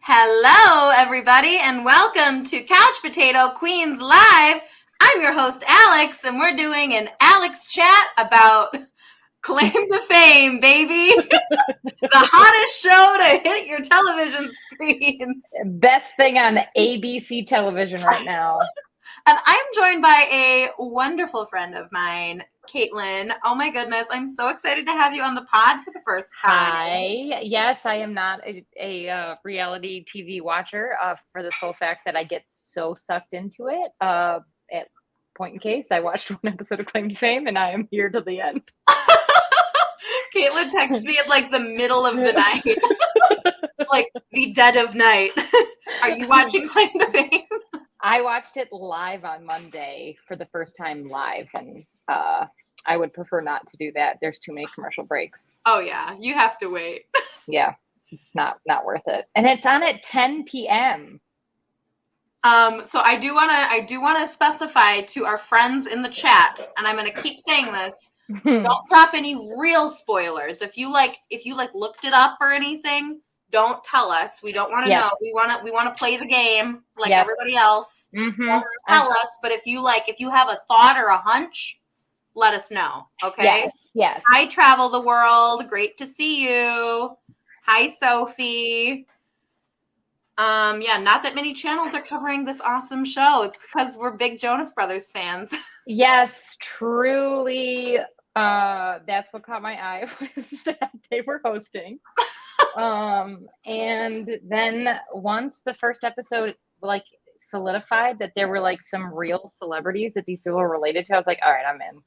Hello, everybody, and welcome to Couch Potato Queens Live. I'm your host, Alex, and we're doing an Alex chat about Claim to Fame, baby. The hottest show to hit your television screens. Best thing on ABC television right now. And I'm joined by a wonderful friend of mine, Caitlyn. Oh my goodness, I'm so excited to have you on the pod for the first time. Hi. Yes, I am not a reality TV watcher for the sole fact that I get so sucked into it. At point in case, I watched one episode of Claim to Fame and I am here to the end. Caitlyn texts me at like the middle of the night, like the dead of night. Are you watching Claim to Fame? I watched it live on Monday for the first time live, and I would prefer not to do that. There's too many commercial breaks. Oh yeah, you have to wait. Yeah, it's not worth it. And it's on at 10 p.m. So I do wanna specify to our friends in the chat, and I'm gonna keep saying this. Don't drop any real spoilers. If you looked it up or anything, don't tell us. We don't want to know. We want to play the game like everybody else. Don't tell us, but if you have a thought or a hunch, let us know. Okay? Yes. I travel the world. Great to see you. Hi, Sophie. Not that many channels are covering this awesome show. It's because we're big Jonas Brothers fans. Yes, truly. That's what caught my eye was that they were hosting. And then once the first episode like solidified that there were like some real celebrities that these people were related to, I was like, all right, I'm in.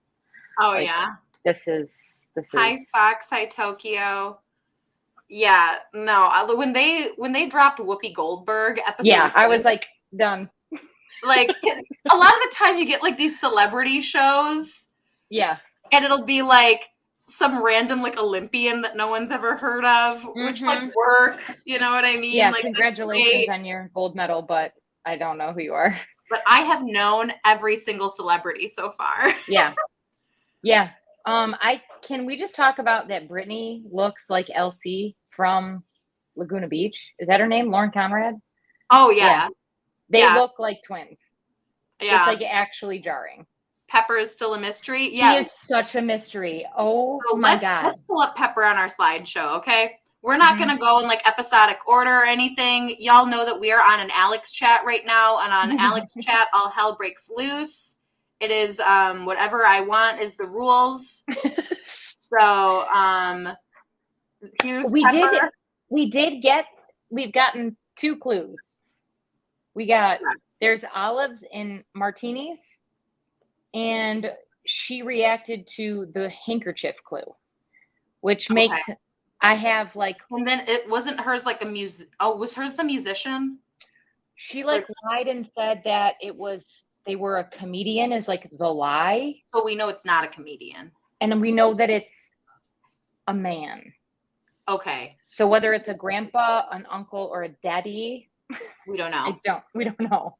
Oh like, yeah. This is Hi Fox, hi Tokyo. Yeah, no, when they dropped Whoopi Goldberg episode, I was like, done. Like a lot of the time you get like these celebrity shows. Yeah. And it'll be like some random like Olympian that no one's ever heard of, which like work, you know what I mean? Yeah, like, congratulations on your gold medal, but I don't know who you are. But I have known every single celebrity so far. Yeah. Can we just talk about that Brittany looks like Elsie from Laguna Beach? Is that her name? Lauren Conrad? Oh yeah. They look like twins. Yeah. It's like actually jarring. Pepper is still a mystery. She is such a mystery. Oh my God. Let's pull up Pepper on our slideshow, okay? We're not going to go in like episodic order or anything. Y'all know that we are on an Alex chat right now, and on Alex chat, all hell breaks loose. It is whatever I want is the rules. So here's Pepper. We've gotten 2 clues. We got there's olives in martinis. And she reacted to the handkerchief clue, which makes I have like. And then it wasn't hers like a music. Oh, was hers the musician? She like lied and said that they were a comedian is like the lie. So we know it's not a comedian. And we know that it's a man. Okay. So whether it's a grandpa, an uncle, or a daddy, we don't know. We don't know.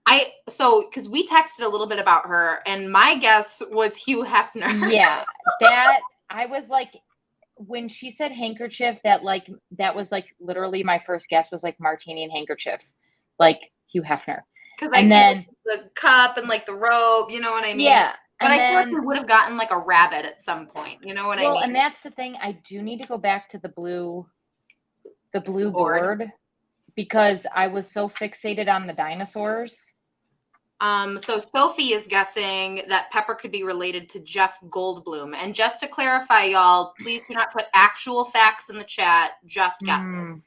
Because we texted a little bit about her, and my guess was Hugh Hefner. Yeah, that I was like, when she said handkerchief, that was like literally my first guess was like martini and handkerchief, like Hugh Hefner. Because then the cup and like the robe, you know what I mean? Yeah. But I feel like we would have gotten like a rabbit at some point. You know what I mean? Well, and that's the thing. I do need to go back to the blue board because I was so fixated on the dinosaurs. So Sophie is guessing that Pepper could be related to Jeff Goldblum. And just to clarify, y'all, please do not put actual facts in the chat, just guessing.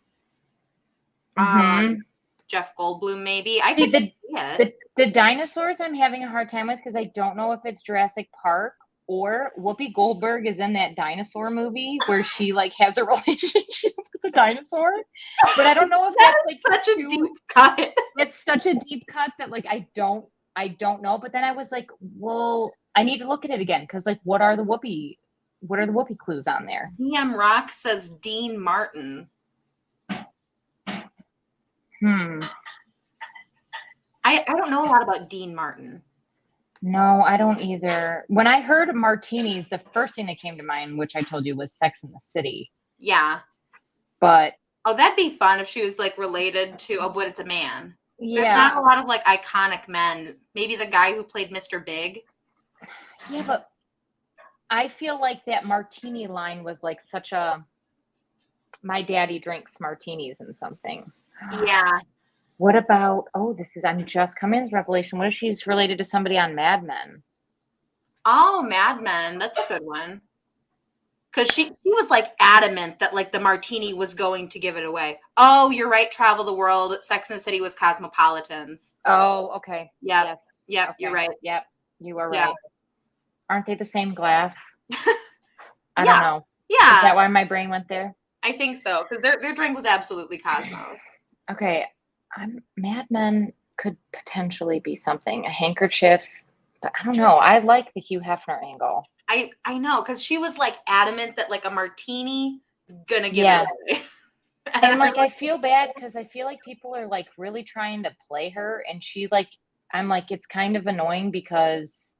Jeff Goldblum, maybe. I could see it. The dinosaurs I'm having a hard time with because I don't know if it's Jurassic Park or Whoopi Goldberg is in that dinosaur movie where she like has a relationship with the dinosaur. But I don't know if that's like such a deep cut. It's such a deep cut that like I don't know. But then I was like, well, I need to look at it again because like what are the Whoopi clues on there? DM Rock says Dean Martin. I don't know a lot about Dean Martin. No, I don't either. When I heard martinis, the first thing that came to mind, which I told you, was Sex and the City. Yeah. But Oh, that'd be fun if she was like related to, oh, but it's a man. There's Yeah. not a lot of like iconic men. Maybe the guy who played Mr. Big. Yeah, but I feel like that martini line was like such a, my daddy drinks martinis and something. Yeah. What about, I'm just coming to revelation. What if she's related to somebody on Mad Men? Oh, Mad Men. That's a good one. Because she was like adamant that like the martini was going to give it away. Oh, you're right. Travel the World. Sex and the City was Cosmopolitans. Oh, okay. Yep. Yes. Yep. Okay. You're right. Yep. You are Yeah. right. Aren't they the same glass? I Yeah. don't know. Yeah. Is that why my brain went there? I think so. Because their drink was absolutely Cosmos. Okay. Mad Men could potentially be something. A handkerchief. But I don't know. I like the Hugh Hefner angle. I know. Because she was like adamant that like a martini is going to give Yeah. it away. And like I feel bad because I feel like people are like really trying to play her, and I'm like, it's kind of annoying because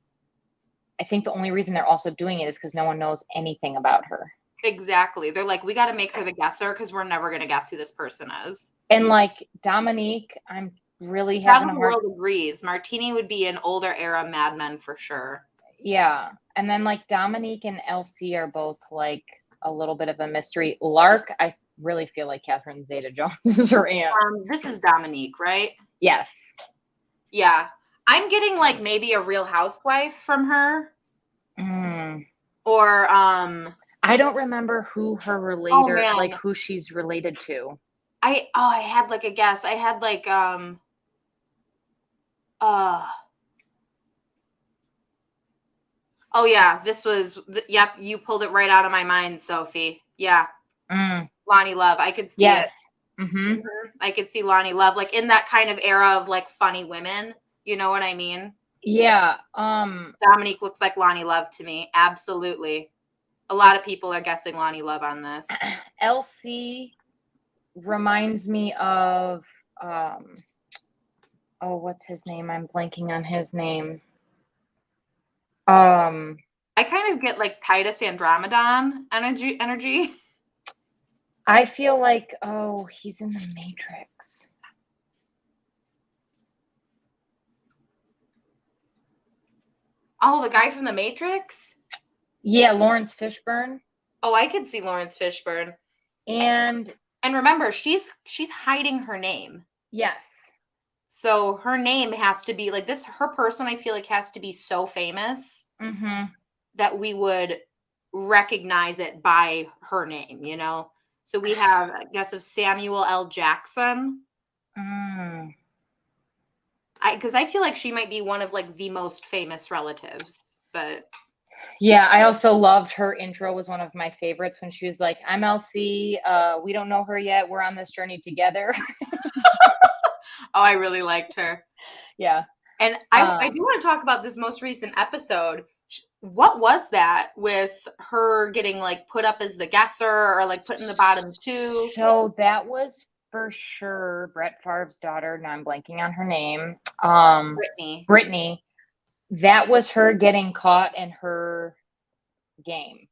I think the only reason they're also doing it is because no one knows anything about her. Exactly. They're like, we got to make her the guesser because we're never going to guess who this person is. And like Dominique, I'm really Travel having a the hard. World agrees. Martini would be an older era Mad Men for sure. Yeah, and then like Dominique and Elsie are both like a little bit of a mystery. Lark, I really feel like Catherine Zeta-Jones is her aunt. This is Dominique, right? Yes. Yeah. I'm getting like maybe a Real Housewife from her. Or I don't remember who her relator, like who she's related to. I had like a guess. I had like oh yeah, this was yep, you pulled it right out of my mind, Sophie. Yeah. Lonnie Love. I could see it. Mm-hmm. I could see Lonnie Love like in that kind of era of like funny women. You know what I mean? Yeah. Dominique looks like Lonnie Love to me. Absolutely. A lot of people are guessing Lonnie Love on this. Elsie reminds me of what's his name? I'm blanking on his name. I kind of get like Titus Andromedon energy. I feel like, he's in the Matrix. Oh, the guy from the Matrix? Yeah, Lawrence Fishburne. Oh, I could see Lawrence Fishburne. And remember, she's hiding her name. Yes. So her name has to be like this. Her person, I feel like, has to be so famous that we would recognize it by her name, you know? So we have a guess of Samuel L. Jackson. Because I feel like she might be one of like the most famous relatives, but yeah, I also loved her intro. Was one of my favorites when she was like, "I'm Elsie. We don't know her yet. We're on this journey together." Oh, I really liked her. Yeah, and I do want to talk about this most recent episode. What was that with her getting like put up as the guesser or like put in the bottom two? So that was for sure Brett Favre's daughter. Now I'm blanking on her name. Brittany. That was her getting caught in her game,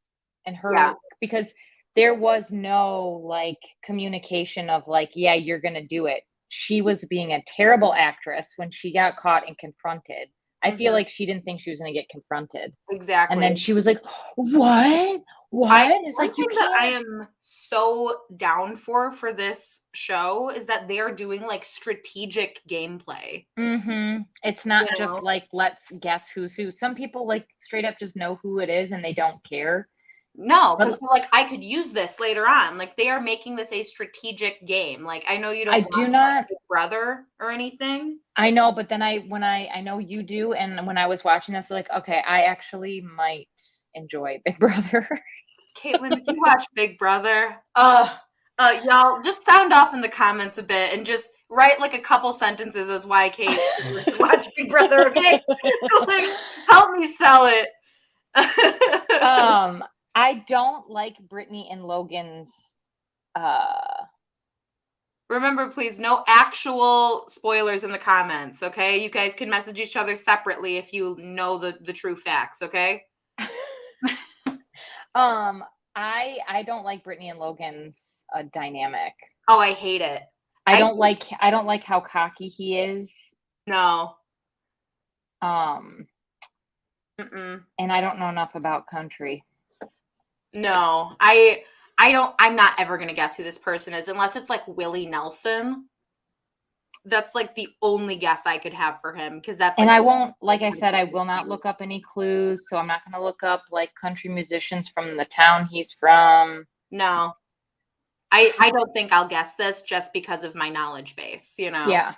and her because there was no like communication of like, yeah, you're gonna do it. She was being a terrible actress when she got caught and confronted. I feel like she didn't think she was going to get confronted. Exactly. And then she was like, what? It's like, you can't. That I am so down for this show is that they're doing like strategic gameplay. It's not just like, let's guess who's who. Some people like straight up just know who it is and they don't care. No, because like I could use this later on. Like they are making this a strategic game. Like I know you don't watch Big Brother or anything. I know, but then I know you do, and when I was watching this, like, okay, I actually might enjoy Big Brother. Caitlyn, if you watch Big Brother, y'all just sound off in the comments a bit and just write like a couple sentences as why Kate watch Big Brother, okay? Like, help me sell it. I don't like Brittany and Logan's. Remember, please, no actual spoilers in the comments, okay? You guys can message each other separately if you know the true facts, okay? I don't like Brittany and Logan's dynamic. Oh, I hate it. I don't like how cocky he is. No. Mm-mm. And I don't know enough about country. No. I'm not ever gonna guess who this person is unless it's like Willie Nelson. That's like the only guess I could have for him because that's and I won't, like I said, I will not look up any clues. So I'm not going to look up like country musicians from the town he's from. No, I don't think I'll guess this just because of my knowledge base, Yeah.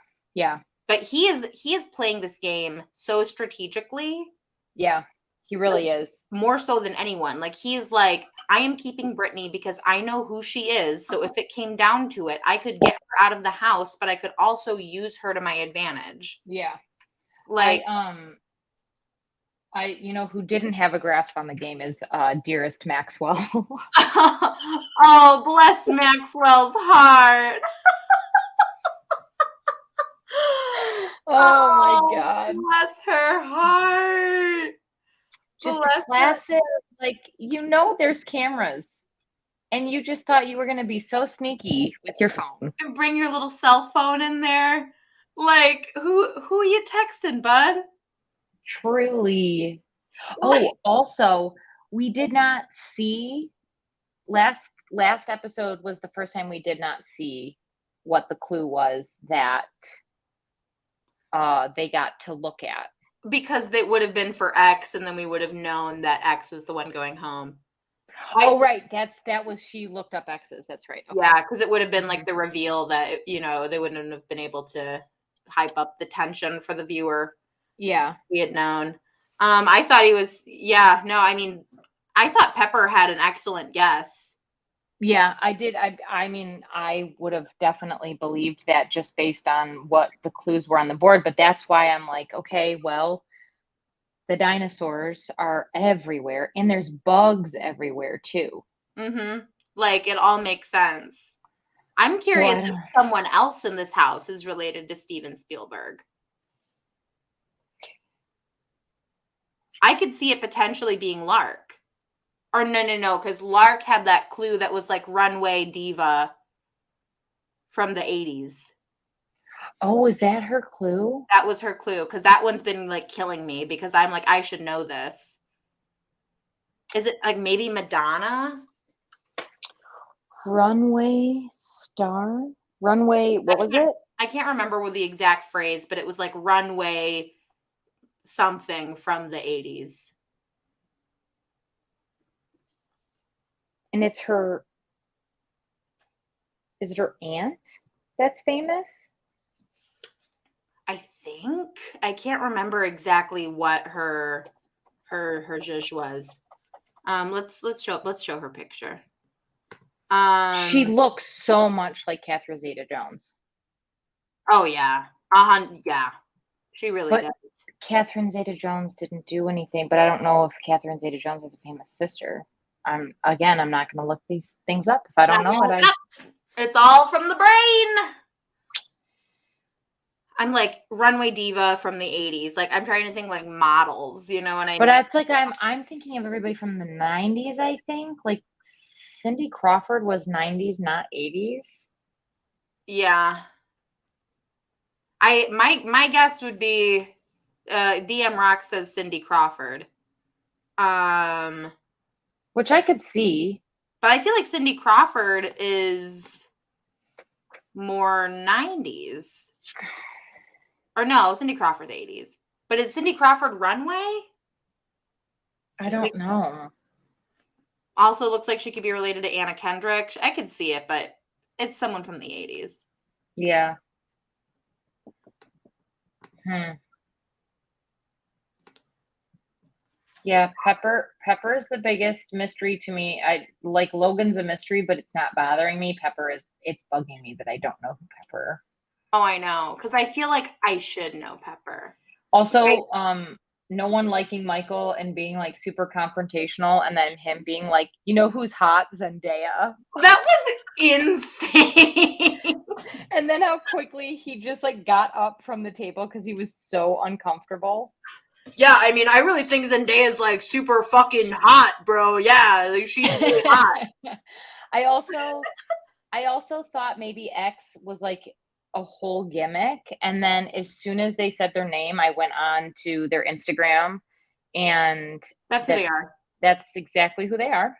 But he is playing this game so strategically. Yeah, he really is. More so than anyone. Like he's like, I am keeping Brittany because I know who she is. So if it came down to it, I could get her out of the house, but I could also use her to my advantage. Yeah. Like you know who didn't have a grasp on the game is Dearest Maxwell. Oh, bless Maxwell's heart. Oh my God. Bless her heart. Just Bless a classic, like, there's cameras. And you just thought you were going to be so sneaky with your phone. And bring your little cell phone in there. Like, who are you texting, bud? Truly. Oh, also, we did not see last episode was the first time we did not see what the clue was that they got to look at. Because they would have been for X, and then we would have known that X was the one going home. Right. That was, she looked up X's. That's right. Okay. Yeah, because it would have been like the reveal that, they wouldn't have been able to hype up the tension for the viewer. Yeah. We had known. I thought he was, I thought Pepper had an excellent guess. Yeah, I did. I would have definitely believed that just based on what the clues were on the board. But that's why I'm like, okay, well, the dinosaurs are everywhere and there's bugs everywhere too. Mm-hmm. Like it all makes sense. I'm curious if someone else in this house is related to Steven Spielberg. I could see it potentially being Lark. Or no, because Lark had that clue that was like Runway Diva from the 80s. Oh, is that her clue? That was her clue, because that one's been like killing me because I'm like, I should know this. Is it like maybe Madonna? Runway star? Runway, what was it? I can't remember what the exact phrase, but it was like Runway something from the 80s. And is it her aunt that's famous? I think. I can't remember exactly what her zhuzh was. Let's show her picture. She looks so much like Catherine Zeta-Jones. Oh yeah. Yeah. She really does. Catherine Zeta-Jones didn't do anything, but I don't know if Catherine Zeta-Jones has a famous sister. I'm not going to look these things up if I don't know it. It's all from the brain. I'm like Runway Diva from the 80s. Like I'm trying to think like models, you know what I mean? But it's like I'm thinking of everybody from the 90s, I think. Like Cindy Crawford was 90s, not 80s. Yeah. My guess would be DM Rock says Cindy Crawford. Which I could see. But I feel like Cindy Crawford is more 90s. Or no, Cindy Crawford's 80s. But is Cindy Crawford Runway? I don't know. Also looks like she could be related to Anna Kendrick. I could see it, but it's someone from the 80s. Yeah. Yeah, Pepper is the biggest mystery to me. I like Logan's a mystery, but it's not bothering me. It's bugging me that I don't know who Pepper. Oh, I know, because I feel like I should know Pepper. Also, no one liking Michael and being like super confrontational, and then him being like, who's hot? Zendaya. That was insane. And then how quickly he just like got up from the table because he was so uncomfortable. Yeah, I mean, I really think Zendaya's like super fucking hot, bro. Yeah, like she's really hot. I also I also thought maybe X was like a whole gimmick. And then as soon as they said their name, I went on to their Instagram, and That's who they are. That's exactly who they are.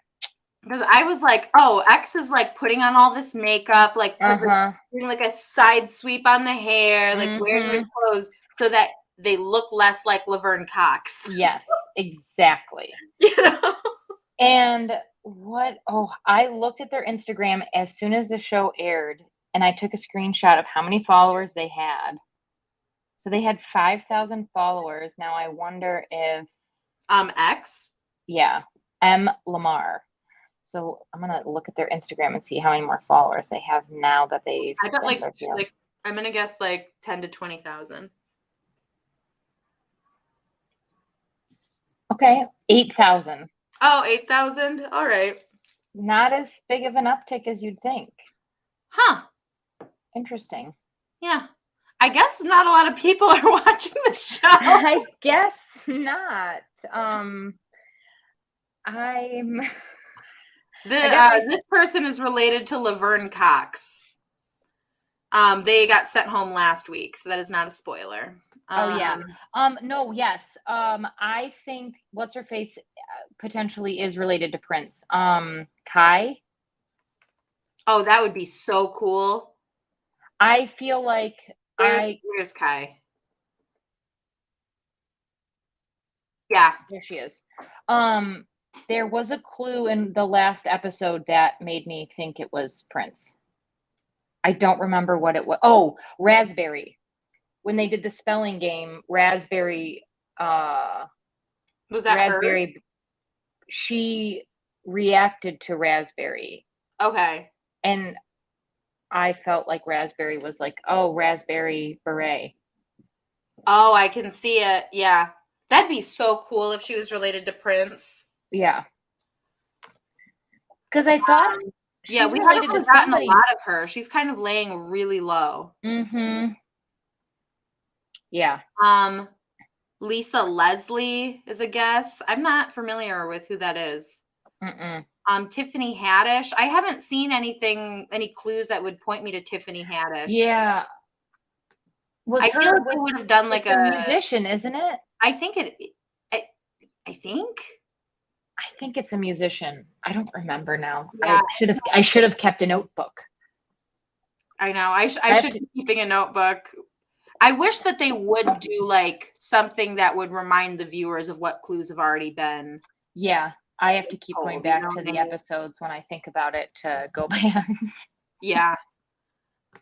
Because I was like, oh, X is like putting on all this makeup, like doing like a side sweep on the hair, like wearing their clothes so that they look less like Laverne Cox. Yes, exactly. You know? And I looked at their Instagram as soon as the show aired, and I took a screenshot of how many followers they had. So they had 5,000 followers. Now I wonder if X? Yeah, M. Lamar. So I'm gonna look at their Instagram and see how many more followers they have now that they've. I got like I'm gonna guess like 10 to 20,000. Okay, 8,000. Oh, 8,000. All right. Not as big of an uptick as you'd think. Huh. Interesting. Yeah. I guess not a lot of people are watching the show. I guess not. This person is related to Laverne Cox. They got sent home last week, so that is not a spoiler. No, yes. I think what's her face potentially is related to Prince. Kai. Oh, that would be so cool. I feel like where's Kai? Yeah, there she is. There was a clue in the last episode that made me think it was Prince. I don't remember what it was. Oh, Raspberry. When they did the spelling game, Raspberry. Was that Raspberry? Her? She reacted to Raspberry. Okay. And I felt like Raspberry was like, oh, Raspberry Beret. Oh, I can see it. Yeah. That'd be so cool if she was related to Prince. Yeah. Because I thought yeah, we haven't gotten a lot of her. She's kind of laying really low. Mm-hmm. Yeah. Lisa Leslie is a guess. I'm not familiar with who that is. Mm-mm. Tiffany Haddish. I haven't seen any clues that would point me to Tiffany Haddish. Yeah. I feel like they would have done like a musician, isn't it? I think it's a musician. I don't remember now. Yeah. I should have kept a notebook. I know. I should be keeping a notebook. I wish that they would do like something that would remind the viewers of what clues have already been. Yeah. I have to keep going back to the episodes when I think about it to go back. Yeah.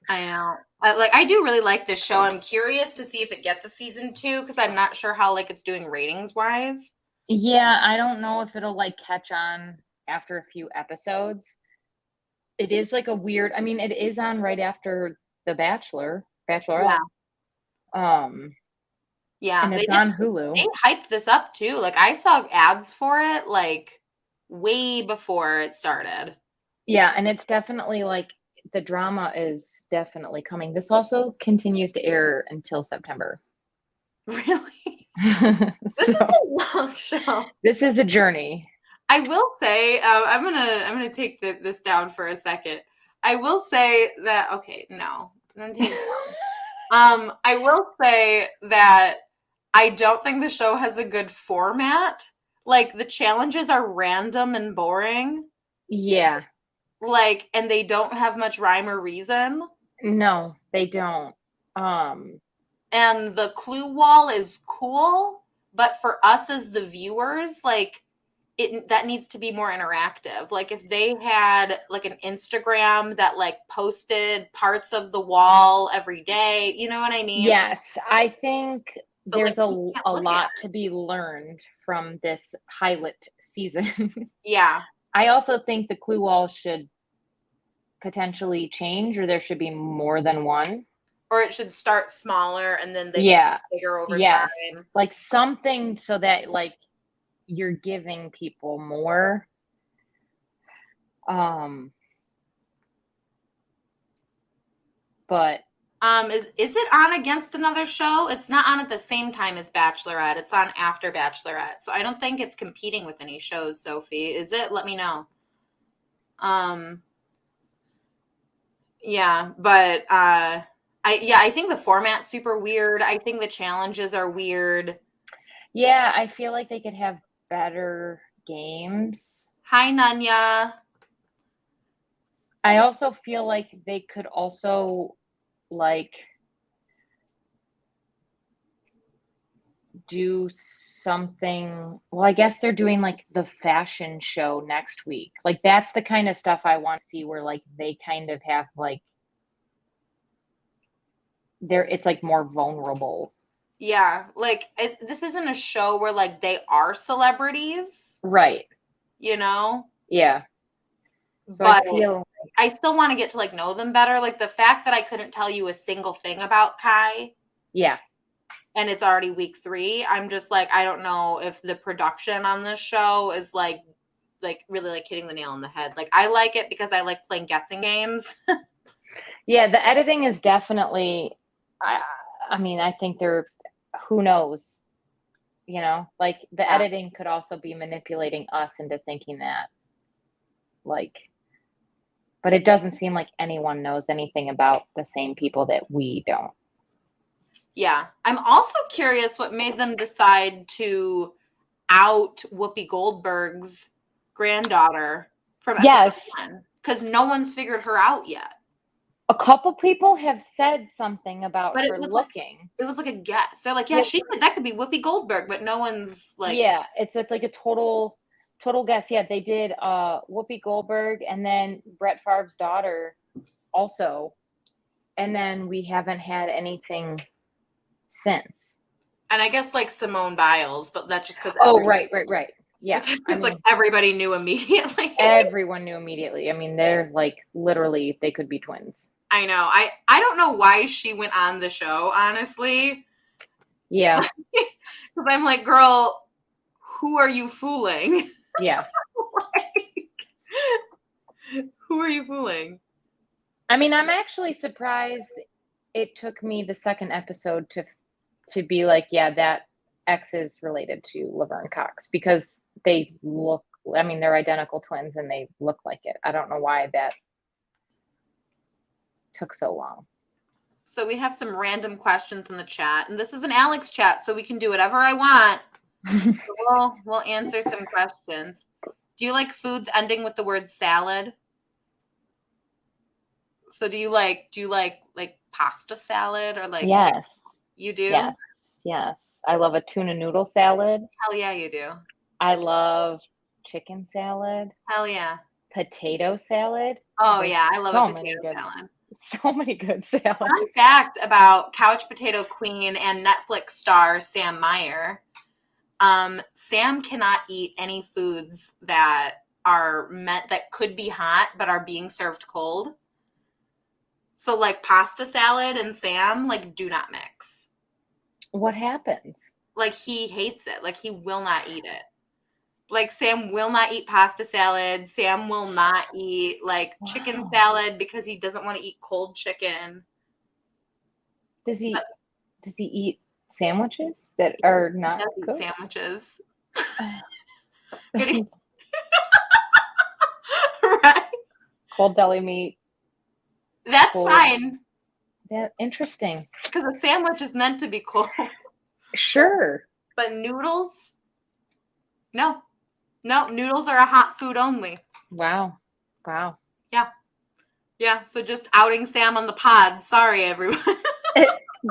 I know. I do really like this show. I'm curious to see if it gets a season 2 because I'm not sure how like it's doing ratings wise. Yeah, I don't know if it'll like catch on after a few episodes. It is like a weird. I mean, it is on right after The Bachelorette. Yeah, and it's on Hulu. They hyped this up too. Like I saw ads for it like way before it started. Yeah, and it's definitely like the drama is definitely coming. This also continues to air until September. Really? This is a long show. This is a journey. I will say, I'm gonna take this down for a second. I will say that I will say that I don't think the show has a good format. Like the challenges are random and boring. Yeah. Like, and they don't have much rhyme or reason. No, they don't. And the clue wall is cool, but for us as the viewers, like that needs to be more interactive. Like if they had like an Instagram that like posted parts of the wall every day, you know what I mean? Yes, I think there's a lot to be learned from this pilot season. Yeah. I also think the clue wall should potentially change, or there should be more than one. Or it should start smaller and then they get bigger over time. Like something so that like you're giving people more. But is it on against another show? It's not on at the same time as Bachelorette. It's on after Bachelorette. So I don't think it's competing with any shows, Sophie. Is it? Let me know. Yeah, but I think the format's super weird. I think the challenges are weird. Yeah, I feel like they could have better games. Hi, Nanya. I also feel like they could also like do something. Well, I guess they're doing like the fashion show next week. Like that's the kind of stuff I want to see where like they kind of have like it's like more vulnerable. Yeah, like this isn't a show where like they are celebrities, Right. you know? Yeah. So I But feel I still want to get to like know them better. Like the fact that I couldn't tell you a single thing about Kai yeah. and it's already week 3, I'm just like, I don't know if the production on this show is like really like hitting the nail on the head. Like I like it because I like playing guessing games. Yeah, the editing is definitely I mean, I think they're who knows, you know? Like the Yeah. editing could also be manipulating us into thinking that like but it doesn't seem like anyone knows anything about the same people that we don't. Yeah. I'm also curious what made them decide to out Whoopi Goldberg's granddaughter from episode Yes. 1 because no one's figured her out yet. A couple people have said something about But her looking. it was like a guess. They're like, yeah, Yes. that could be Whoopi Goldberg, but no one's like, Yeah, it's like a total guess. Yeah, they did Whoopi Goldberg and then Brett Favre's daughter also. And then we haven't had anything since. and I guess like Simone Biles, but that's just because Oh, right. Yeah. like everybody knew immediately. Everyone knew immediately. I mean, they're like literally they could be twins. I know. I don't know why she went on the show, honestly. Yeah. Because I'm like, girl, who are you fooling? Yeah. Who are you fooling? I mean, I'm actually surprised it took me the second episode to be like, yeah, that X is related to Laverne Cox because they look, I mean, they're identical twins and they look like it. I don't know why that took so long. So we have some random questions in the chat, and this is an Alex chat, so we can do whatever I want. We'll answer some questions. Do you like foods ending with the word salad? So do you like pasta salad or like chicken? Yes. You do? Yes. I love a tuna noodle salad. Hell yeah, you do. I love chicken salad, Hell yeah. potato salad. Oh There's yeah, I love so a many potato good, salad. so many good salads. Fun fact about couch potato queen and Netflix star Sam Meyer. Sam cannot eat any foods that are meant that could be hot but are being served cold. So like pasta salad and Sam like do not mix. What happens? Like he hates it. Like he will not eat it. Like Sam will not eat pasta salad. Sam will not eat like chicken salad because he doesn't want to eat cold chicken. Does he eat sandwiches that are not cooked? Sandwiches. Right. Cold deli meat. That's fine. That interesting. Because a sandwich is meant to be cold. Sure. But noodles? No. No, noodles are a hot food only. Wow. Yeah. Yeah, so just outing Sam on the pod. Sorry, everyone.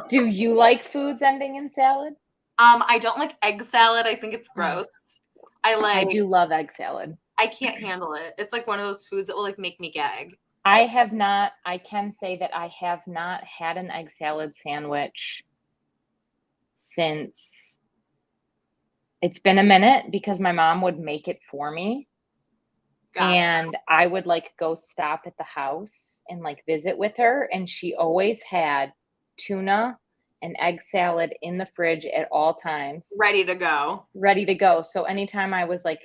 Do you like foods ending in salad? I don't like egg salad. I think it's gross. I do love egg salad. I can't handle it. It's like one of those foods that will like make me gag. I can say that I have not had an egg salad sandwich since it's been a minute because my mom would make it for me. Gotcha. And I would like go stop at the house and like visit with her. And she always had tuna and egg salad in the fridge at all times. Ready to go. So anytime I was like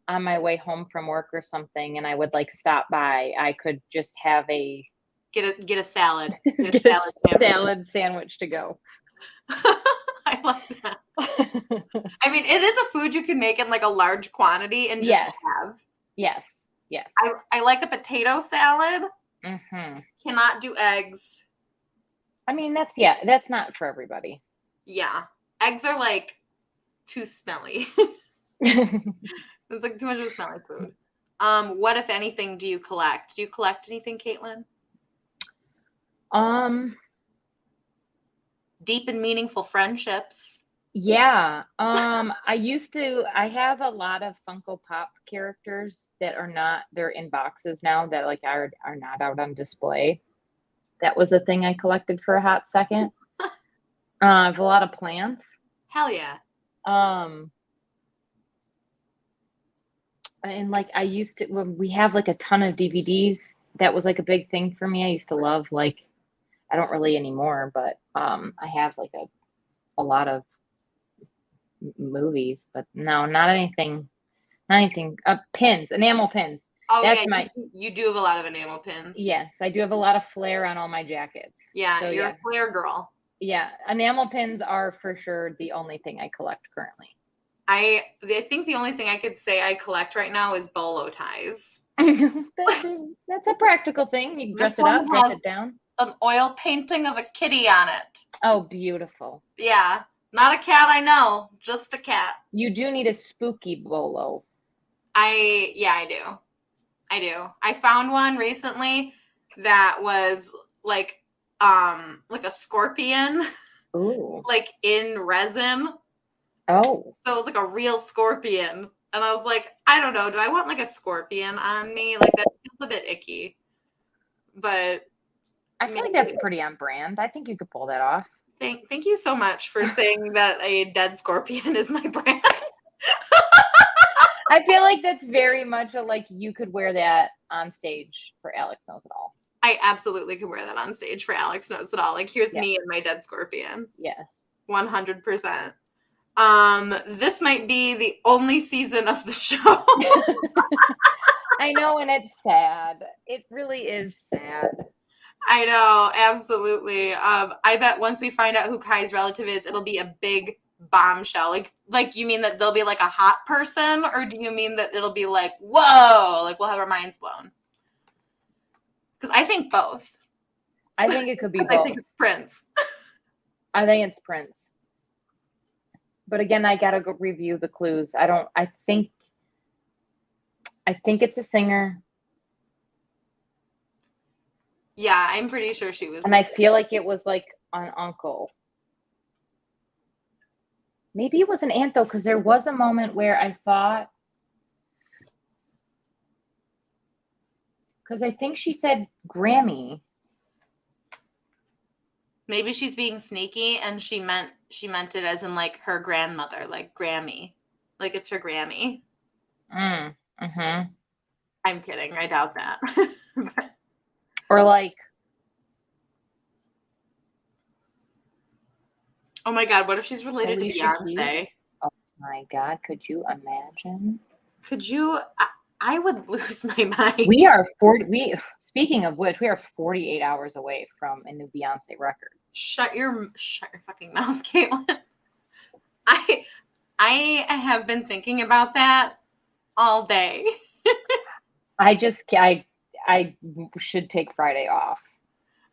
on my way home from work or something and I would like stop by, I could just have get a salad. Get a salad sandwich to go. I love that. I mean, it is a food you can make in like a large quantity and just have. Yes. I like a potato salad. Mm-hmm. Cannot do eggs. I mean, that's not for everybody. Yeah. Eggs are like too smelly. It's like too much of a smelly food. What, if anything, do you collect? Do you collect anything, Caitlyn? Deep and meaningful friendships. Yeah. I have a lot of Funko Pop characters that they're in boxes now that like are not out on display. That was a thing I collected for a hot second. I have a lot of plants. Hell yeah. And like I used to, when we have like a ton of DVDs, that was like a big thing for me. I used to love, like, I don't really anymore, but I have like a lot of movies, but no, not anything. Pins, enamel pins. Oh That's yeah, my you do have a lot of enamel pins. Yes, I do have a lot of flair on all my jackets. Yeah, So you're a flair girl. yeah, enamel pins are for sure the only thing I collect currently. I think the only thing I could say I collect right now is bolo ties. That's a practical thing. You can dress it up, dress it down. An oil painting of a kitty on it. Oh, beautiful. Yeah, not a cat, I know, just a cat. You do need a spooky bolo. I do. I found one recently that was like a scorpion. Ooh. Like in resin. Oh. So it was like a real scorpion. And I was like, I don't know, do I want like a scorpion on me? Like that feels a bit icky. But I feel like that's pretty on brand. I think you could pull that off. Thank you so much for saying that a dead scorpion is my brand. I feel like that's very much like you could wear that on stage for Alex Knows It All. I absolutely could wear that on stage for Alex Knows It All. Like, here's me and my dead scorpion. Yes. 100%. This might be the only season of the show. I know, and it's sad. It really is sad. I know, absolutely. I bet once we find out who Kai's relative is, it'll be a big bombshell. Like you mean that they'll be like a hot person, or do you mean that it'll be like, whoa, like we'll have our minds blown? Because I think both. I think it could be both. I think it's Prince. I think it's Prince. But again, I gotta go review the clues. I think it's a singer. Yeah, I'm pretty sure she was. And I feel like it was like an uncle. Maybe it was an aunt though, because there was a moment where I thought, because I think she said Grammy. Maybe she's being sneaky and she meant it as in like her grandmother, like Grammy. Like it's her Grammy. Mm-hmm. I'm kidding. I doubt that. Or like, oh my God, what if she's related Alicia to Beyonce? Keys? Oh my God, could you imagine? Could you? I would lose my mind. Speaking of which, we are 48 hours away from a new Beyonce record. Shut your fucking mouth, Caitlyn. I have been thinking about that all day. I should take Friday off.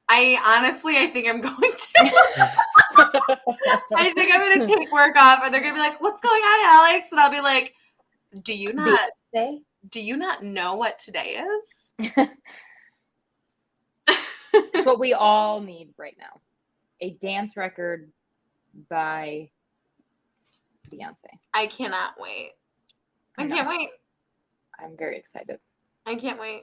I think I'm going to. I think I'm going to take work off, and they're going to be like, "What's going on, Alex?" And I'll be like, "Do you not know what today is?" It's what we all need right now. A dance record by Beyonce. I cannot wait. I can't wait. I'm very excited. I can't wait.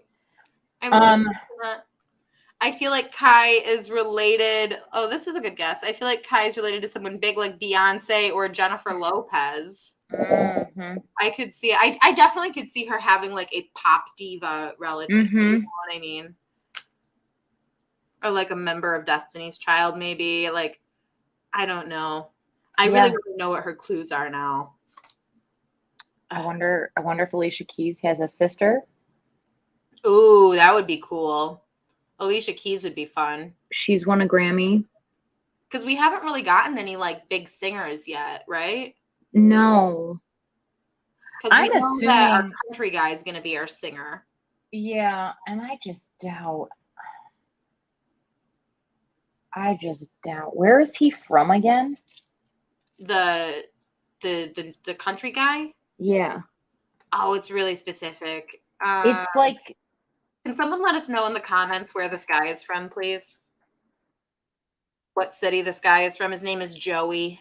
I feel like Kai is related. Oh, this is a good guess. I feel like Kai is related to someone big like Beyonce or Jennifer Lopez. Mm-hmm. I could see. I definitely could see her having like a pop diva relative. Mm-hmm. You know what I mean? Or like a member of Destiny's Child, maybe. Like, I don't know. I really want to know what her clues are now. I wonder if Alicia Keys has a sister. Ooh, that would be cool. Alicia Keys would be fun. She's won a Grammy. Because we haven't really gotten any like big singers yet, right? No. Because we know that our country guy is going to be our singer. Yeah, and I just doubt. I just doubt. Where is he from again? The country guy? Yeah. Oh, it's really specific. It's like, Can someone let us know in the comments where this guy is from, please? What city this guy is from? His name is Joey.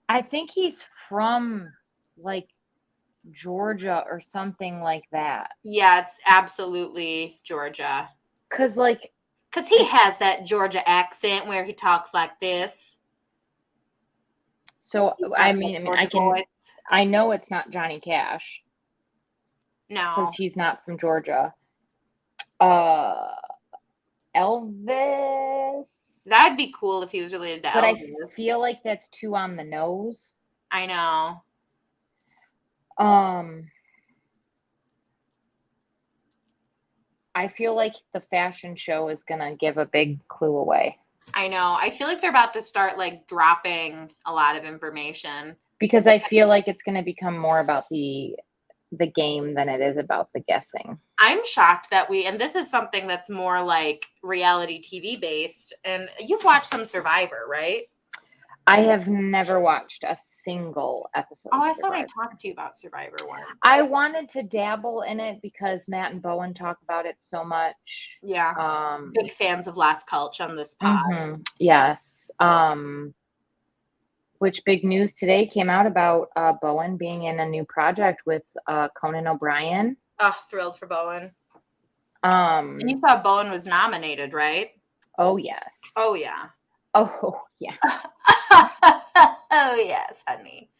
I think he's from like Georgia or something like that. Yeah, it's absolutely Georgia. Cause like, Because he has that Georgia accent where he talks like this. so He's got I that mean, Georgia voice. I know it's not Johnny Cash No. because he's not from Georgia. Elvis. That'd be cool if he was related to But Elvis. I feel like that's too on the nose. I know. I feel like the fashion show is gonna give a big clue away. I know. I feel like they're about to start like dropping a lot of information. Because I feel like it's gonna become more about the game than it is about the guessing. I'm shocked that and this is something that's more like reality TV based, and you've watched some Survivor, right? I have never watched a single episode. Oh, I thought I talked to you about Survivor once. I wanted to dabble in it because Matt and Bowen talk about it so much. Yeah. Big fans of Last Culture on this pod. Yes. Which big news today came out about Bowen being in a new project with Conan O'Brien. Oh, thrilled for Bowen. And you saw Bowen was nominated, right? Oh, yes. Oh, yeah. Oh, yeah. Oh, yes, honey.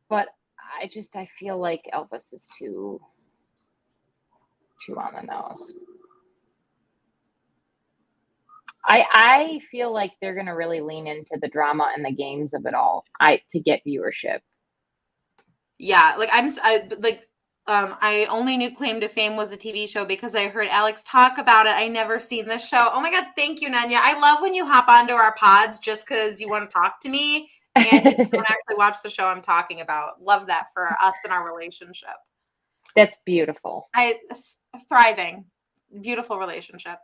But I feel like Elvis is too on the nose. I feel like they're going to really lean into the drama and the games of it all to get viewership. Yeah, like I only knew Claim to Fame was a TV show because I heard Alex talk about it. I never seen this show. Oh my God, thank you, Nanya. I love when you hop onto our pods just because you want to talk to me and you don't actually watch the show I'm talking about. Love that for us and our relationship. That's beautiful. Thriving. Beautiful relationship.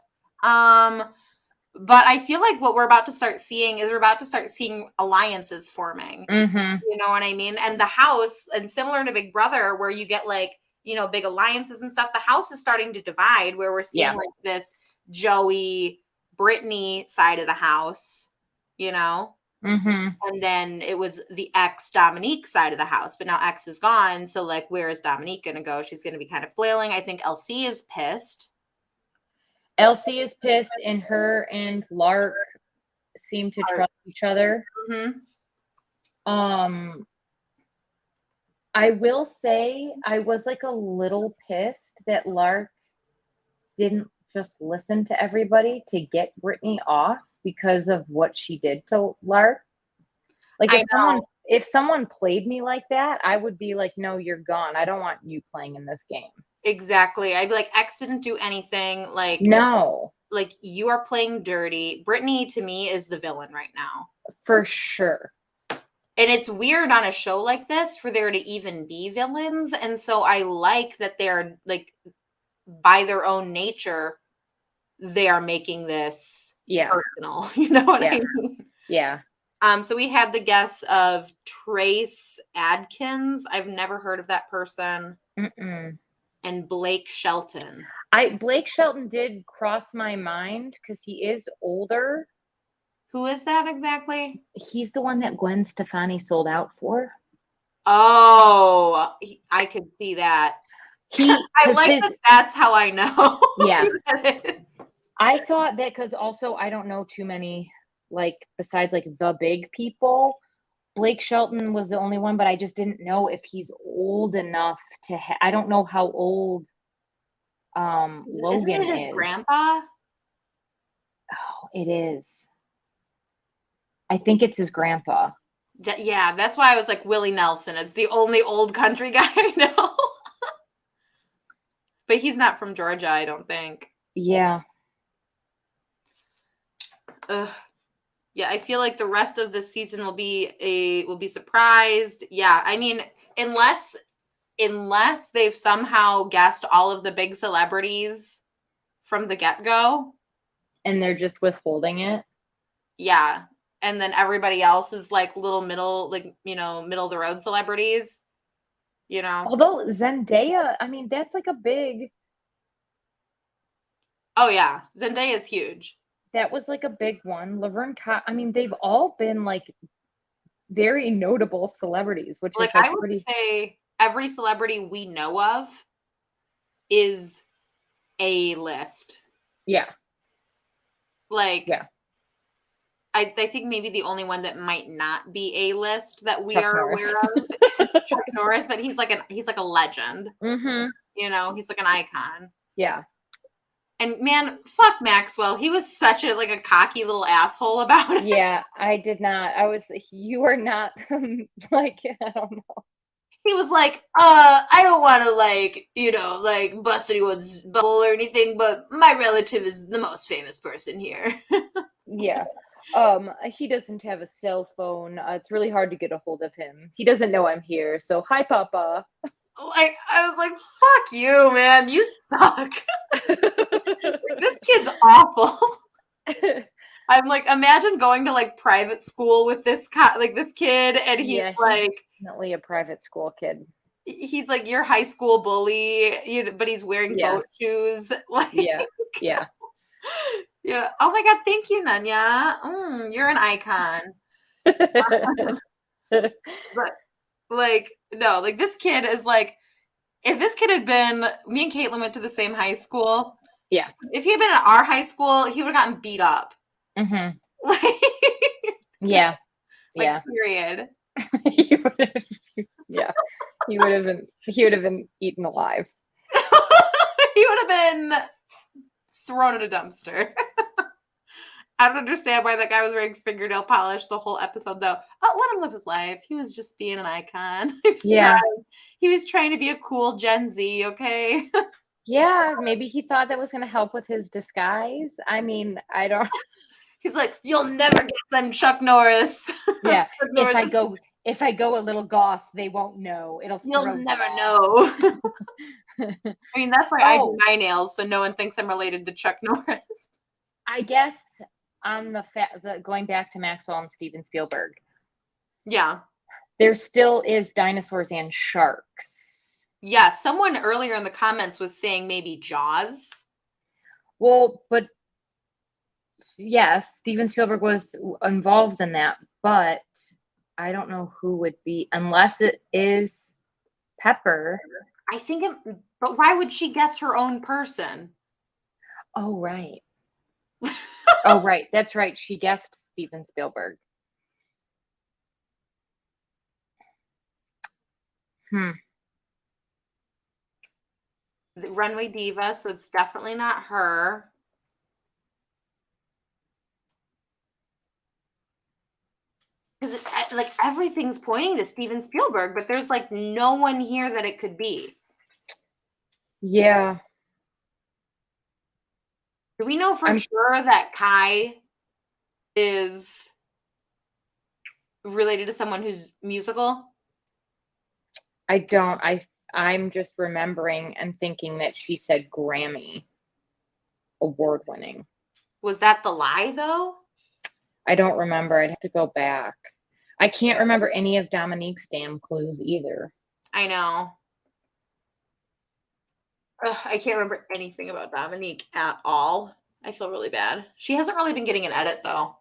But I feel like what we're about to start seeing alliances forming. Mm-hmm. You know what I mean? And the house, and similar to Big Brother, where you get like, big alliances and stuff, the house is starting to divide where we're seeing like this Joey, Brittany side of the house, Mm-hmm. And then it was the ex Dominique side of the house, but now X is gone. So like, where is Dominique going to go? She's going to be kind of flailing. I think LC is pissed. Elsie is pissed, and her and Lark seem to trust each other. Mm-hmm. I will say I was like a little pissed that Lark didn't just listen to everybody to get Brittany off because of what she did to Lark. Like if someone played me like that, I would be like, no, you're gone. I don't want you playing in this game. Exactly. I'd be like, X didn't do anything. Like, no. Like, you are playing dirty. Brittany, to me, is the villain right now. For sure. And it's weird on a show like this for there to even be villains. And so I like that they're, like, by their own nature, they are making this personal. You know what I mean? Yeah. So we had the guess of Trace Adkins. I've never heard of that person. Mm-mm. And Blake Shelton. Blake Shelton did cross my mind because he is older. Who is that exactly? He's the one that Gwen Stefani sold out for. Oh, I could see that. I like that that's how I know. Yeah. I thought that because also I don't know too many, like, besides like the big people. Blake Shelton was the only one, but I just didn't know if he's old enough to I don't know how old Logan Isn't it his grandpa? Oh, it is. I think it's his grandpa. That's why I was like Willie Nelson. It's the only old country guy I know. But he's not from Georgia, I don't think. Yeah. Ugh. Yeah, I feel like the rest of the season will be surprised. Yeah, I mean, unless they've somehow guessed all of the big celebrities from the get-go. And they're just withholding it. Yeah. And then everybody else is like little middle, like, middle of the road celebrities, Although Zendaya, I mean, that's like a big. Oh yeah. Zendaya is huge. That was like a big one. Laverne Cox, I mean, they've all been like very notable celebrities, which Like is like I would pretty. say every celebrity we know of is A-list. Yeah. Like, Yeah. I think maybe the only one that might not be A-list that we Chuck are Norris. aware of is Chuck Norris, but he's like a legend. Mm-hmm. He's like an icon. Yeah. And man, fuck Maxwell. He was such a cocky little asshole about it. Yeah, I did not. You are not like, I don't know. He was like, I don't want to bust anyone's bubble or anything, but my relative is the most famous person here. Yeah. He doesn't have a cell phone. It's really hard to get a hold of him. He doesn't know I'm here. So, hi, Papa. Like, I was like, fuck you, man. You suck. This kid's awful. I'm like, imagine going to like private school with this kid, and he's like definitely a private school kid. He's like your high school bully, but he's wearing boat shoes. Like, yeah. Oh my god, thank you, Nanya. You're an icon. But like, no, like this kid is like, if this kid had been, me and Caitlyn went to the same high school. Yeah. If he had been at our high school, he would have gotten beat up. Mm-hmm. Like, yeah. Like, period. He would have been eaten alive. He would have been thrown in a dumpster. I don't understand why that guy was wearing fingernail polish the whole episode, though. Oh, let him live his life. He was just being an icon. He was trying to be a cool Gen Z, okay? Yeah, maybe he thought that was going to help with his disguise. I mean, I don't. He's like, you'll never get them Chuck Norris. Yeah, Chuck Norris. If I go a little goth, they won't know. You'll never know. I mean, that's why I do my nails, so no one thinks I'm related to Chuck Norris. I guess on the going back to Maxwell and Steven Spielberg. Yeah. There still is dinosaurs and sharks. Yeah, someone earlier in the comments was saying maybe Jaws. Well, but yes, Steven Spielberg was involved in that, but I don't know who would be, unless it is Pepper. I think but why would she guess her own person? Oh, right. Oh, right. That's right. She guessed Steven Spielberg. The Runway Diva, so it's definitely not her. Because like everything's pointing to Steven Spielberg, but there's like no one here that it could be. Yeah. Do we know for sure that Kai is related to someone who's musical? I don't. I'm just remembering and thinking that she said Grammy award winning. Was that the lie though? I don't remember. I'd have to go back. I can't remember any of Dominique's damn clues either. I know. Ugh, I can't remember anything about Dominique at all. I feel really bad. She hasn't really been getting an edit though.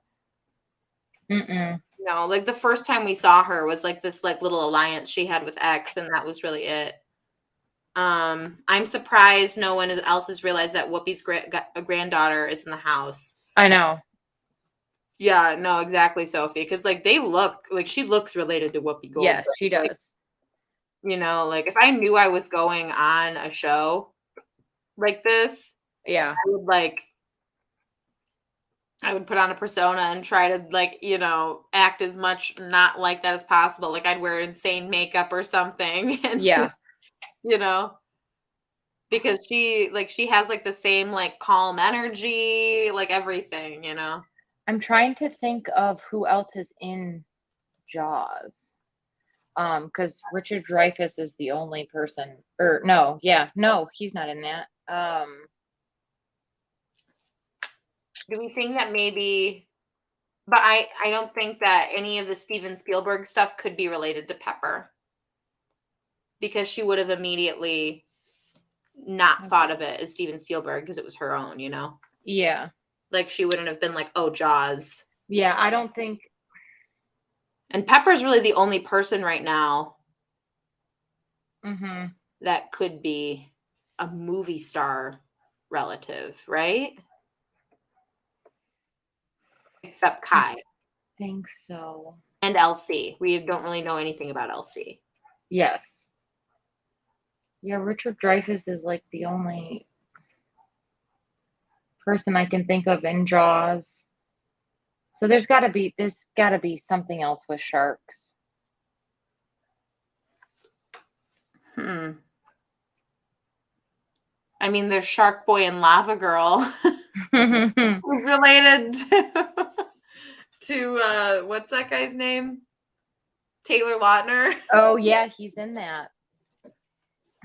No, like the first time we saw her was like this like little alliance she had with X, and that was really it. I'm surprised no one else has realized that Whoopi's granddaughter is in the house. I know. Yeah, no, exactly, Sophie. Because like they look like she looks related to Whoopi Goldberg. Yes, she does. Like, like if I knew I was going on a show like this, yeah, I would put on a persona and try to act as much not like that as possible. Like I'd wear insane makeup or something. And, yeah. Because she has like the same like calm energy, like everything, I'm trying to think of who else is in Jaws. Because Richard Dreyfuss is the only person, no, he's not in that. Do we think that maybe? But I don't think that any of the Steven Spielberg stuff could be related to Pepper, because she would have immediately not thought of it as Steven Spielberg because it was her own, you know? Yeah. Like, she wouldn't have been like, oh, Jaws. Yeah, I don't think. And Pepper's really the only person right now Mm-hmm. that could be a movie star relative, right? Except Kai. I think so. And Elsie. We don't really know anything about Elsie. Yes. Yeah, Richard Dreyfuss is like the only person I can think of in Jaws. So there's gotta be something else with sharks. I mean, there's Shark Boy and Lava Girl. Who's related to what's that guy's name? Taylor Lautner. Oh yeah, he's in that.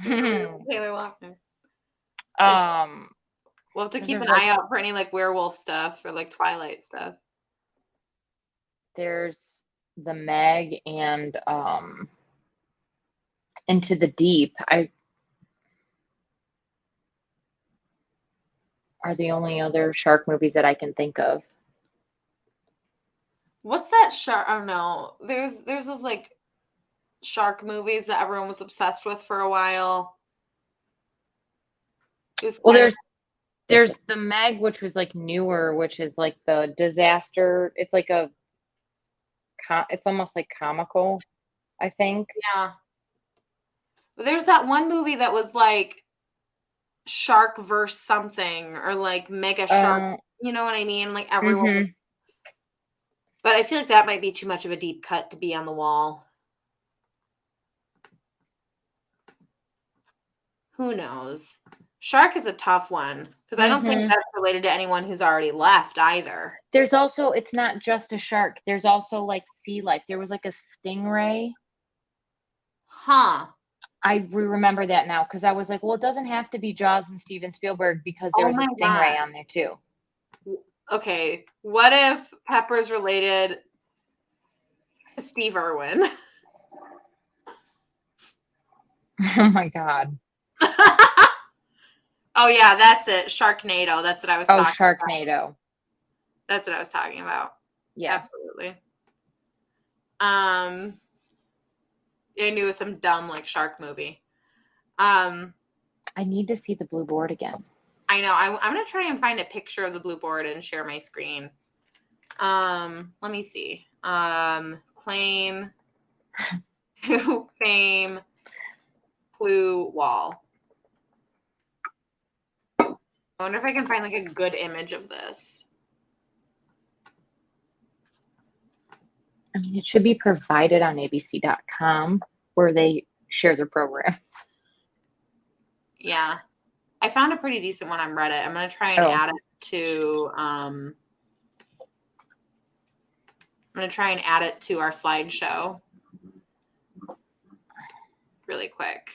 Taylor Lautner. We'll have to keep an eye out for any like werewolf stuff or like Twilight stuff. There's the Meg and Into the Deep. Are the only other shark movies that I can think of. What's that shark? I don't know. There's those like shark movies that everyone was obsessed with for a while. Well, there's the Meg, which was like newer, which is like the disaster. It's like it's almost like comical, I think. Yeah. But there's that one movie that was like shark verse something or like mega shark. You know what I mean? Like everyone. Mm-hmm. But I feel like that might be too much of a deep cut to be on the wall. Who knows? Shark is a tough one because I don't think that's related to anyone who's already left either. There's also, it's not just a shark. There's also like sea life. There was like a stingray. Huh. I remember that now because I was like, well, it doesn't have to be Jaws and Steven Spielberg because there was a stingray on there too. Okay, what if Pepper's related to Steve Irwin? Oh my God. Oh yeah, that's it. Sharknado. That's what I was talking about. Oh, Sharknado. That's what I was talking about. Yeah. Absolutely. I knew it was some dumb like shark movie. I need to see the blue board again. I know. I'm gonna try and find a picture of the blue board and share my screen. Let me see. Claim to fame clue wall. I wonder if I can find like a good image of this. I mean, it should be provided on abc.com where they share their programs. Yeah. I found a pretty decent one on Reddit. I'm going to try and add it to our slideshow really quick.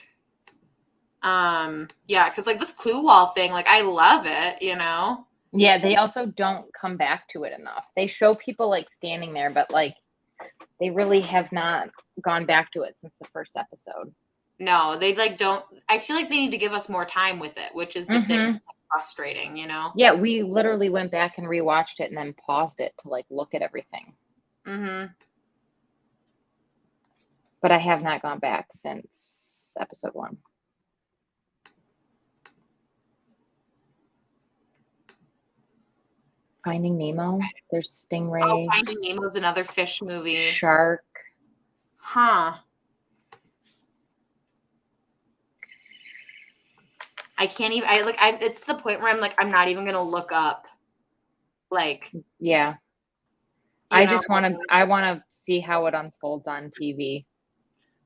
Yeah, because like this clue wall thing, like I love it, you know? Yeah, they also don't come back to it enough. They show people like standing there, but like they really have not gone back to it since the first episode. No, they like don't. I feel like they need to give us more time with it, which is the thing that's frustrating, you know? Yeah, we literally went back and rewatched it and then paused it to like look at everything. But I have not gone back since episode 1. Finding Nemo. There's Stingray. Oh, Finding Nemo is another fish movie. Shark. Huh. I can't even. It's the point where I'm like, I'm not even gonna look up. Like. Yeah. I want to see how it unfolds on TV.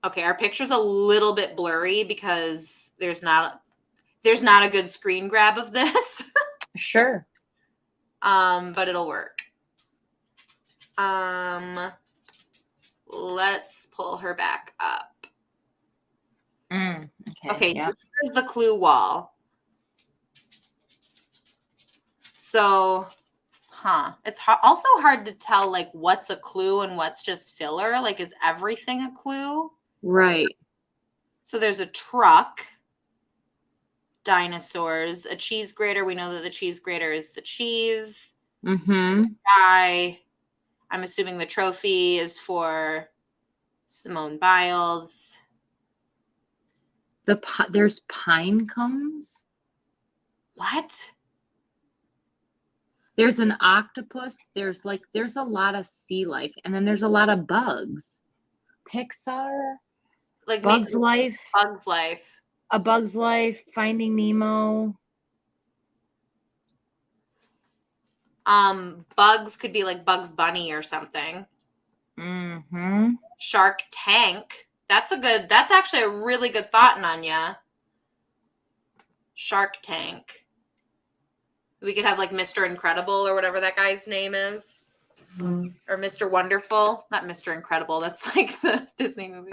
Okay, our picture's a little bit blurry because there's not a good screen grab of this. Sure. But it'll work. Let's pull her back up. Okay, yeah. here's the clue wall. So It's also hard to tell, like, what's a clue and what's just filler. Like, is everything a clue? Right. So there's a truck, dinosaurs, a cheese grater. We know that the cheese grater is the cheese. Mm-hmm. Guy. I'm assuming the trophy is for Simone Biles. There's pine cones. What? There's an octopus. There's a lot of sea life, and then there's a lot of bugs. Pixar, Like Bug's Life, Bug's Life. A Bug's Life, Finding Nemo. Bugs could be like Bugs Bunny or something. Mm-hmm. Shark Tank. That's actually a really good thought, Nanya. Shark Tank. We could have like Mr. Incredible or whatever that guy's name is. Mm-hmm. Or Mr. Wonderful. Not Mr. Incredible. That's like the Disney movie.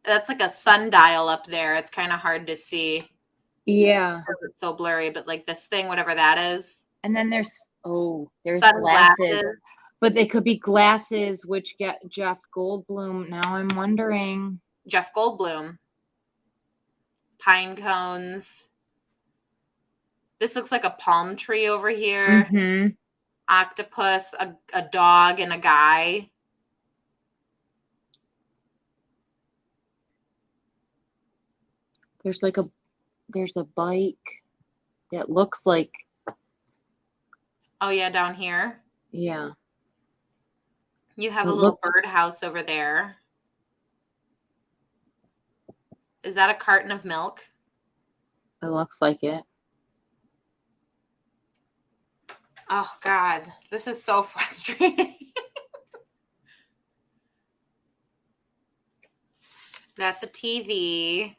That's like a sundial up there. It's kind of hard to see. Yeah. It's so blurry, but like this thing, whatever that is. And then there's glasses. But they could be glasses, which get Jeff Goldblum. Now I'm wondering. Jeff Goldblum. Pine cones. This looks like a palm tree over here. Mm-hmm. Octopus, a dog, and a guy. There's a bike that looks like. Oh yeah, down here. Yeah. You have a little birdhouse over there. Is that a carton of milk? It looks like it. Oh God, this is so frustrating. That's a TV.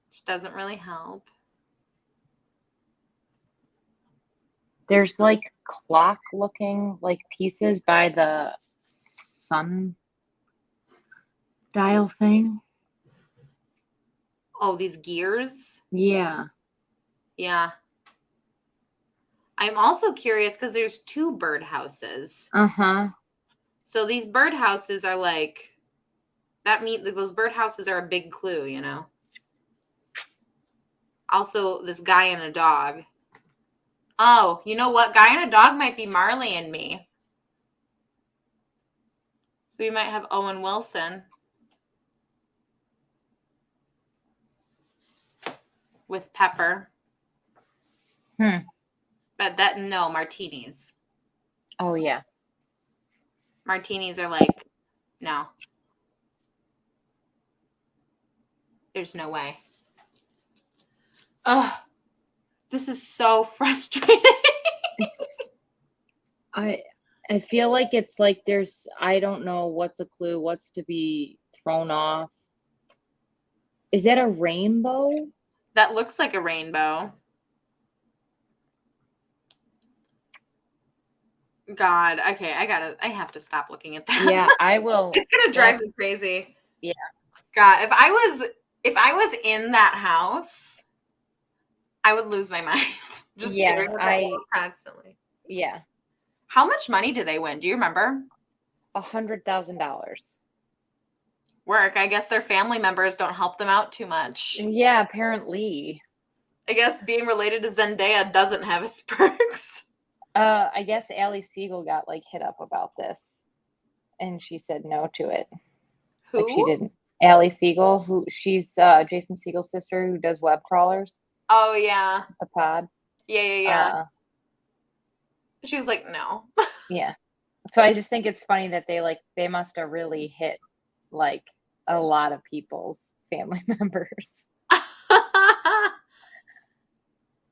Which doesn't really help. There's like clock looking like pieces by the sun dial thing. Oh, these gears? Yeah. Yeah. I'm also curious because there's 2 birdhouses. Uh-huh. So these birdhouses are like, that means like those birdhouses are a big clue, you know? Also, this guy and a dog. Oh, you know what? Guy and a dog might be Marley and Me. So we might have Owen Wilson. With Pepper. But no, martinis. Oh, yeah. Martinis are like, no. There's no way. Ugh. This is so frustrating. I feel like it's like I don't know what's a clue, what's to be thrown off. Is that a rainbow? That looks like a rainbow. God, okay, I have to stop looking at that. Yeah, I will. It's gonna drive me crazy. Yeah. God, if I was in that house, I would lose my mind. Just staring at that wall constantly. Yeah. How much money do they win? Do you remember? $100,000. Work. I guess their family members don't help them out too much. Yeah, apparently. I guess being related to Zendaya doesn't have its perks. I guess Ali Siegel got like hit up about this, and she said no to it. Who? Like she didn't. Ali Siegel, she's Jason Siegel's sister who does web crawlers. Oh yeah. The pod. Yeah. She was like, no. Yeah. So I just think it's funny that they must have really hit like a lot of people's family members. I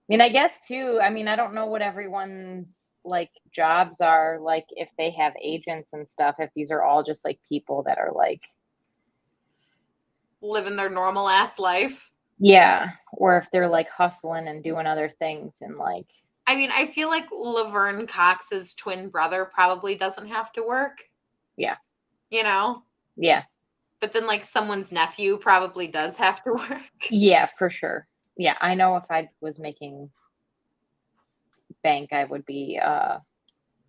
mean, I guess too, I don't know what everyone's like jobs are, like if they have agents and stuff, if these are all just like people that are like living their normal ass life. Yeah. Or if they're like hustling and doing other things and like. I feel like Laverne Cox's twin brother probably doesn't have to work. Yeah. You know? Yeah. But then like someone's nephew probably does have to work. Yeah, for sure. Yeah, I know if I was making bank, I would be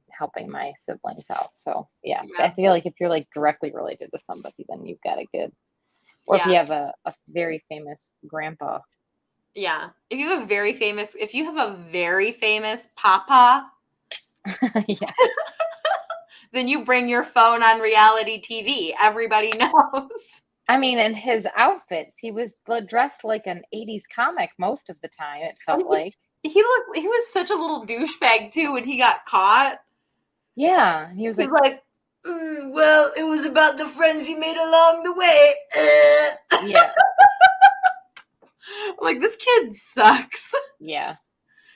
helping my siblings out. So yeah, Yeah. I feel like if you're like directly related to somebody, then you've got a good. Or if Yeah. you have a very famous grandpa. Yeah. If you have a very famous papa, Yeah. then you bring your phone on reality TV. Everybody knows. I mean, in his outfits, he was dressed like an 80s comic most of the time, it felt like. He was such a little douchebag too when he got caught. Yeah. He was He's like, like, well, it was about the friends you made along the way. yeah. Like, this kid sucks. Yeah.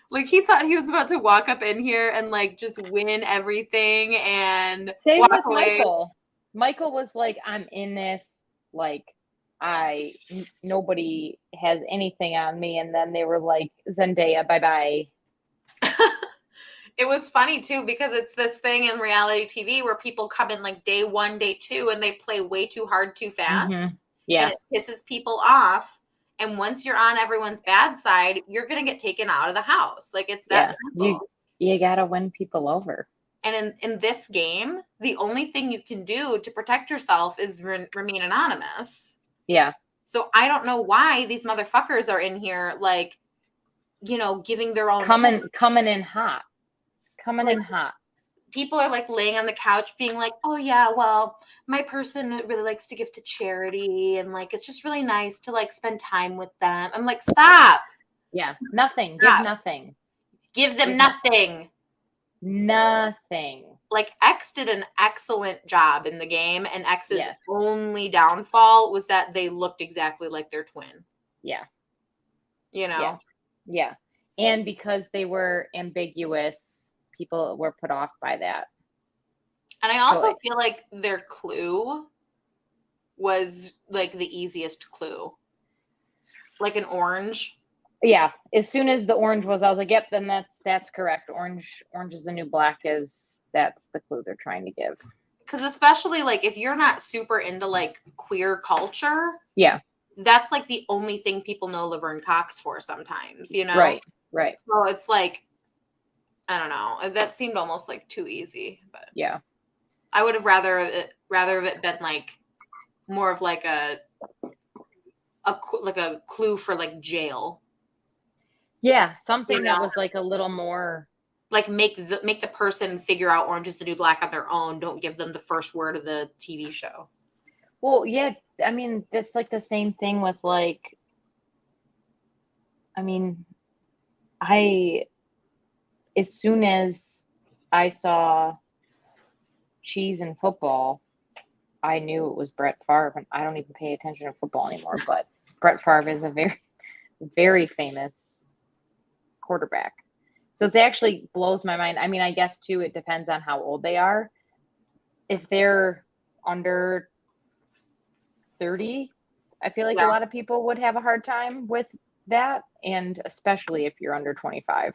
Like, he thought he was about to walk up in here and, like, just win everything and Same walk with away. Michael. Michael was like, I'm in this, like, nobody has anything on me. And then they were like, Zendaya, bye-bye. It was funny, too, because it's this thing in reality TV where people come in, like, day 1, day 2, and they play way too hard, too fast. Mm-hmm. Yeah. And it pisses people off. And once you're on everyone's bad side, you're going to get taken out of the house. Like, it's that simple. You gotta win people over. And in this game, the only thing you can do to protect yourself is remain anonymous. Yeah. So I don't know why these motherfuckers are in here, like, you know, giving their own coming in hot. Coming like, in hot. People are like laying on the couch being like, oh yeah, well, my person really likes to give to charity and like it's just really nice to like spend time with them. I'm like, stop. Yeah. Nothing. Stop. Give nothing. Give them nothing. Nothing. Like, X did an excellent job in the game, and X's Yes. only downfall was that they looked exactly like their twin. Yeah. You know? Yeah. And because they were ambiguous, people were put off by that. And I also feel like their clue was like the easiest clue. Like an orange. Yeah. As soon as the orange was, I was like, yep, then that's correct. Orange is the new black, that's the clue they're trying to give. Because especially like if you're not super into like queer culture. Yeah. That's like the only thing people know Laverne Cox for sometimes, you know? Right. So it's like, I don't know. That seemed almost like too easy, but yeah. I would have rather it been like more of like a clue for like jail. Yeah, something that was like a little more like make the person figure out Orange is the New Black on their own. Don't give them the first word of the TV show. Well, yeah, I mean, that's like the same thing with like, I mean, as soon as I saw cheese in football, I knew it was Brett Favre, and I don't even pay attention to football anymore, but Brett Favre is a very, very famous quarterback. So it actually blows my mind. I mean, I guess too, it depends on how old they are. If they're under 30, I feel like a lot of people would have a hard time with that, and especially if you're under 25.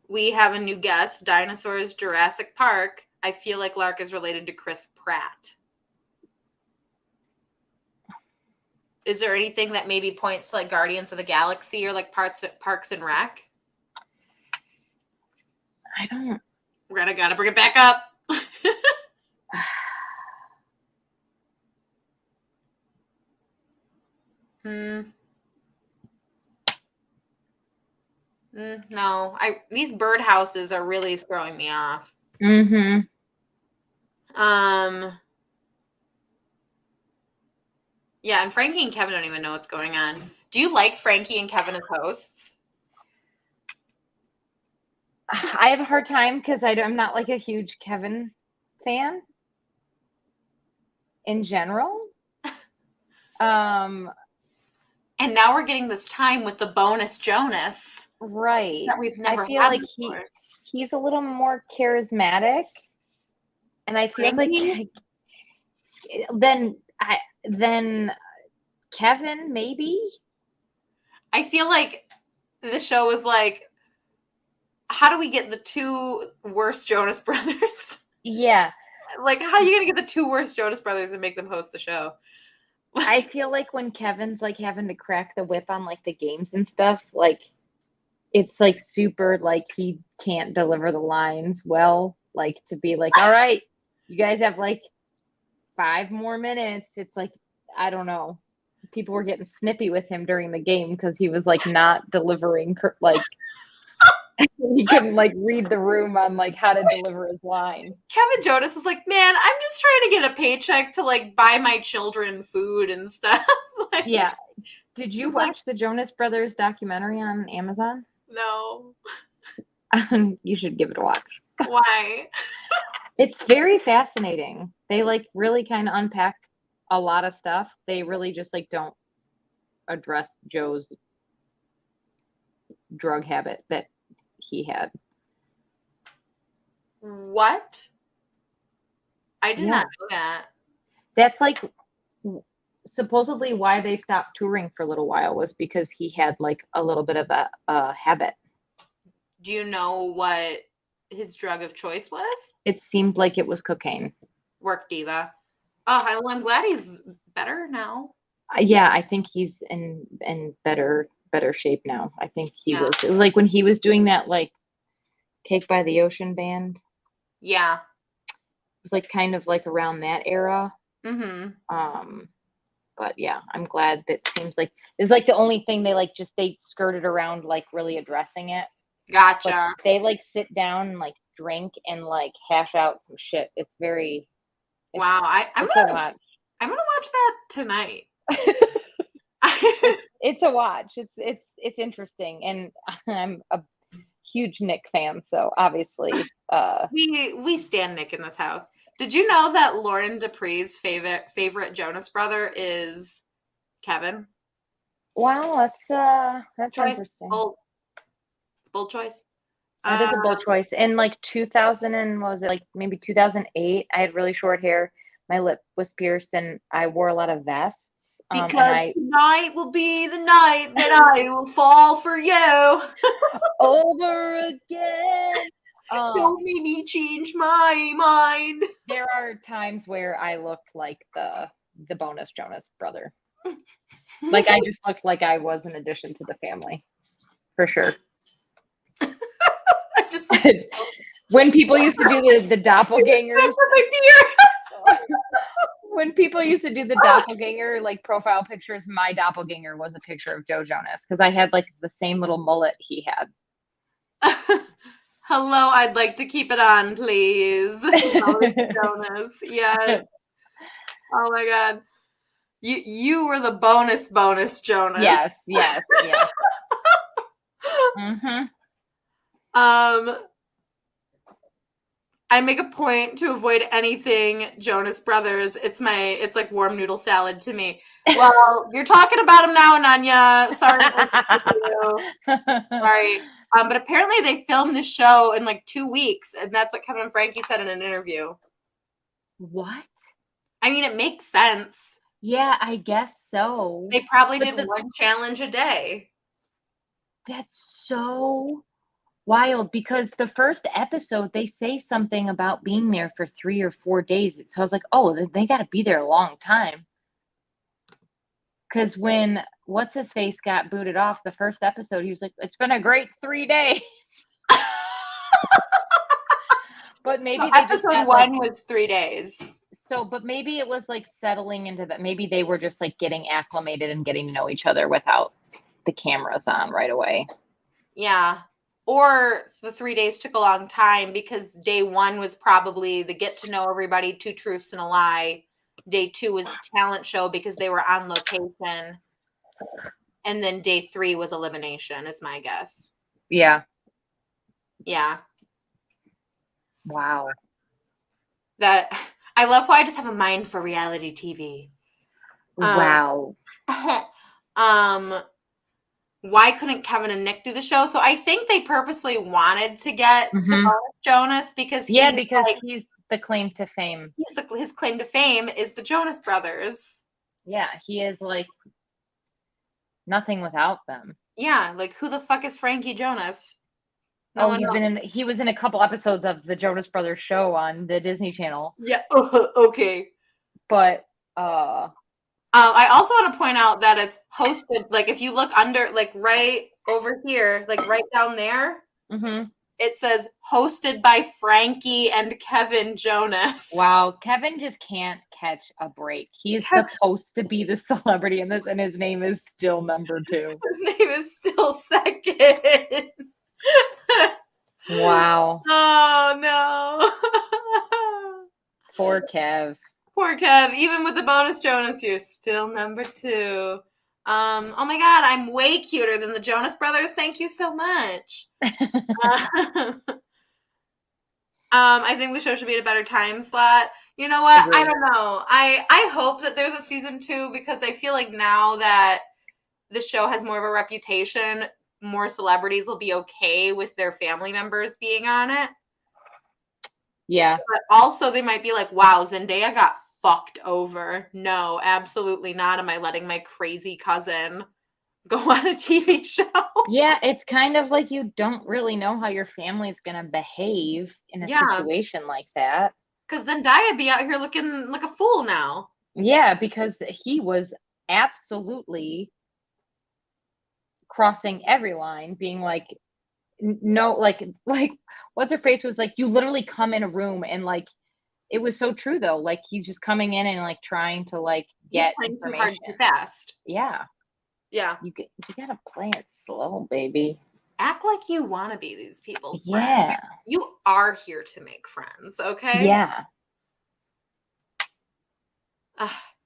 We have a new guest, Dinosaurs Jurassic Park. I feel like Lark is related to Chris Pratt. Is there anything that maybe points to like Guardians of the Galaxy or like Parks and Rec? I don't. We're gotta bring it back up. No, these birdhouses are really throwing me off. Mm-hmm. Yeah, and Frankie and Kevin don't even know what's going on. Do you like Frankie and Kevin as hosts? I have a hard time because I'm not like a huge Kevin fan in general. And now we're getting this time with the bonus Jonas. Right. That we've never I feel had like before. he's a little more charismatic. And I feel Frankie? like then Kevin, maybe. I feel like the show was like, how do we get the two worst Jonas Brothers? Yeah. Like, how are you going to get the two worst Jonas Brothers and make them host the show? I feel like when Kevin's like having to crack the whip on like the games and stuff, like it's like super like he can't deliver the lines well, like to be like, all right, you guys have like 5 more minutes. It's like, I don't know. People were getting snippy with him during the game because he was like not delivering, like he couldn't like read the room on like how to deliver his line. Kevin Jonas is like, man, I'm just trying to get a paycheck to like buy my children food and stuff. Like, Yeah. Did you like, watch the Jonas Brothers documentary on Amazon? no. You should give it a watch. Why? It's very fascinating. They like really kind of unpack a lot of stuff. They really just like don't address Joe's drug habit that he had. What? I did not know that. That's like supposedly why they stopped touring for a little while was because he had like a little bit of a habit. Do you know what his drug of choice was? It seemed like it was cocaine. Work diva. Oh, well, I'm glad he's better now. Yeah, I think he's in better shape now. I think he was like when he was doing that like Cake by the Ocean band. Yeah. It was like kind of like around that era. Mm-hmm. But yeah, I'm glad that seems like it's like the only thing they like just they skirted around like really addressing it. Gotcha. Like, they like sit down and like drink and like hash out some shit. It's very wow. I'm gonna watch that tonight. it's a watch. It's interesting, and I'm a huge Nick fan, so obviously we stand Nick in this house. Did you know that Lauren Dupree's favorite Jonas brother is Kevin? Wow, that's choice. interesting. It's bold choice. That is a bold choice. In like 2000 and what was it, like maybe 2008, I had really short hair. My lip was pierced, and I wore a lot of vests. Because tonight will be the night that I will fall for you over again. Don't make me change my mind. There are times where I looked like the bonus Jonas brother. Like I just looked like I was an addition to the family, for sure. I just like, when people used to do the doppelgangers. When people used to do the doppelganger like profile pictures, my doppelganger was a picture of Joe Jonas because I had like the same little mullet he had. Hello, I'd like to keep it on, please. Jonas. Yes. Oh my God. You were the bonus Jonas. Yes. Mm-hmm. I make a point to avoid anything Jonas Brothers. It's like warm noodle salad to me. Well, you're talking about him now, Ananya. Sorry. Sorry. But apparently they filmed this show in like 2 weeks, and that's what Kevin and Frankie said in an interview. What? I mean, it makes sense. Yeah, I guess so. They probably did one challenge a day. That's so wild because the first episode they say something about being there for 3 or 4 days. So I was like, oh, they got to be there a long time. Because when what's his face got booted off the first episode, he was like, "It's been a great 3 days." But maybe episode 1 was 3 days. So, but maybe it was like settling into that. Maybe they were just like getting acclimated and getting to know each other without the cameras on right away. Yeah. Or the 3 days took a long time because day 1 was probably the get to know everybody, 2 truths and a lie. Day 2 was the talent show because they were on location. And then day 3 was elimination, is my guess. Yeah. Yeah. Wow. I love how I just have a mind for reality TV. Wow. Why couldn't Kevin and Nick do the show? So I think they purposely wanted to get the bonus Jonas because he's the claim to fame. His claim to fame is the Jonas Brothers. Yeah, he is like nothing without them. Yeah, like who the fuck is Frankie Jonas? He was in a couple episodes of the Jonas Brothers show on the Disney Channel. Yeah, okay. But I also want to point out that it's hosted, like if you look under, like right over here, like right down there, it says hosted by Frankie and Kevin Jonas. Wow, Kevin just can't catch a break. He is supposed to be the celebrity in this, and his name is still number 2. His name is still second. Wow. Oh no. Poor Kev. Poor Kev. Even with the bonus Jonas, you're still number 2. Oh my god, I'm way cuter than the Jonas Brothers. Thank you so much. I think the show should be at a better time slot. You know what? Agreed. I don't know. I hope that there's a season 2 because I feel like now that the show has more of a reputation, more celebrities will be okay with their family members being on it. Yeah. But also they might be like, wow, Zendaya got fucked over. No, absolutely not. Am I letting my crazy cousin go on a TV show? Yeah, it's kind of like you don't really know how your family's gonna behave in a situation like that. Because Zendaya be out here looking like a fool now. Yeah, because he was absolutely crossing every line, being like, no, like what's her face was like, you literally come in a room and like, it was so true though. Like he's just coming in and like trying to like get He's playing too information. hard, too fast. Yeah. Yeah. You gotta play it slow, baby. Act like you want to be these people's Yeah. friends. You are here to make friends, okay? Yeah.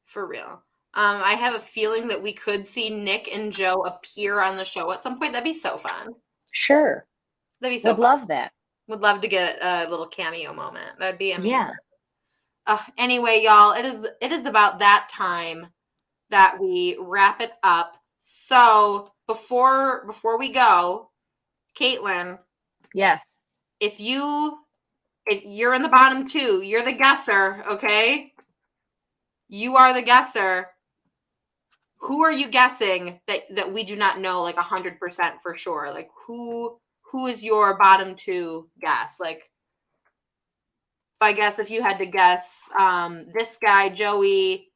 For real. I have a feeling that we could see Nick and Joe appear on the show at some point. That'd be so fun. Sure. That'd be so Would fun. love that. Would love to get a little cameo moment. That'd be amazing. Yeah. Anyway, y'all, it is about that time that we wrap it up. So before we go, Caitlyn. Yes. If you're in the bottom 2, you're the guesser, okay? You are the guesser. Who are you guessing that we do not know like 100% for sure? Like who is your bottom 2 guess? Like I guess if you had to guess this guy, Joey,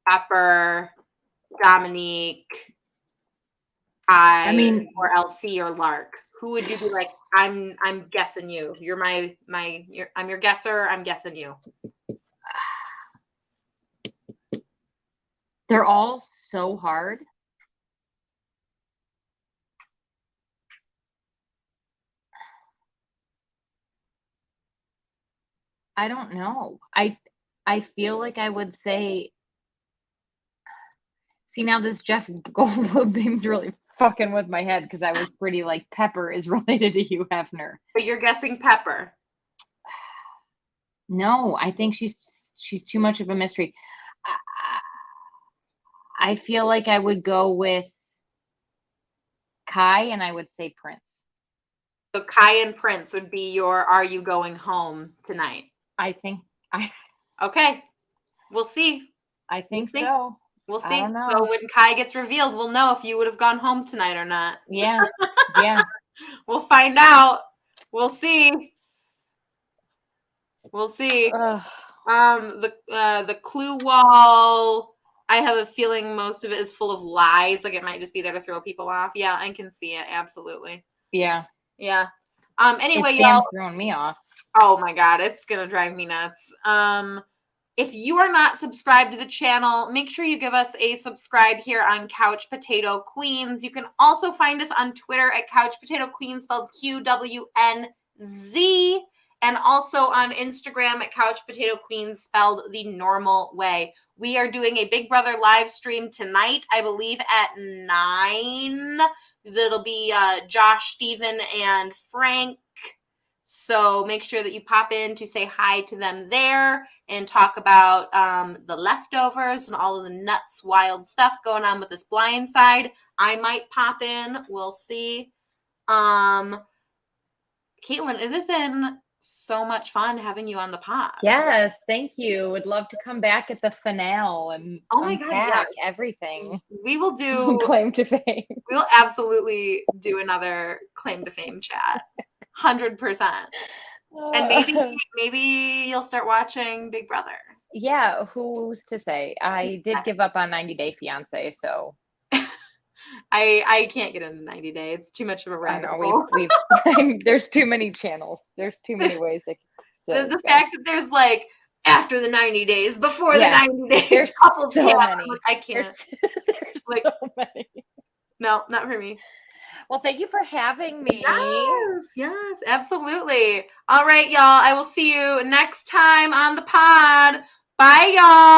Pepper, Dominique, I mean, or LC or Lark, who would you be like, I'm guessing you. You're I'm your guesser, I'm guessing you. They're all so hard. I don't know. I feel like I would say, see now this Jeff Goldblum thing's really fucking with my head because I was pretty like Pepper is related to Hugh Hefner. But you're guessing Pepper. No, I think she's too much of a mystery. I feel like I would go with Kai and I would say Prince. So Kai and Prince would be your Are You Going Home Tonight? I think Okay. We'll see. I think so. We'll see. I don't know. So when Kai gets revealed, we'll know if you would have gone home tonight or not. Yeah. Yeah. We'll find out. We'll see. We'll see. The clue wall, I have a feeling most of it is full of lies. Like it might just be there to throw people off. Yeah, I can see it. Absolutely. Yeah. Yeah. Anyway, it's y'all throwing me off. Oh my god, it's gonna drive me nuts. If you are not subscribed to the channel, make sure you give us a subscribe here on Couch Potato Queens. You can also find us on Twitter at Couch Potato Queens, spelled QWNZ, and also on Instagram at Couch Potato Queens, spelled the normal way. We are doing a Big Brother live stream tonight, I believe at 9. That'll be Josh, Steven, and Frank. So make sure that you pop in to say hi to them there and talk about the leftovers and all of the nuts, wild stuff going on with this blind side. I might pop in. We'll see. Caitlyn, it has been so much fun having you on the pod. Yes, thank you. Would love to come back at the finale and unpack everything. We will do claim to fame. We'll absolutely do another claim to fame chat. 100%. And maybe you'll start watching Big Brother. Yeah, who's to say? I did give up on 90 Day Fiance, so I can't get into 90 Day. It's too much of a I rabbit know hole. we've there's too many channels. There's too many ways The go. fact that there's like after the 90 days, before the Yeah, 90 days, there's couples so camp. many. I There's can't. there's Like, so many. no, not for me. Well, thank you for having me. Yes, yes, absolutely. All right, y'all. I will see you next time on the pod. Bye, y'all.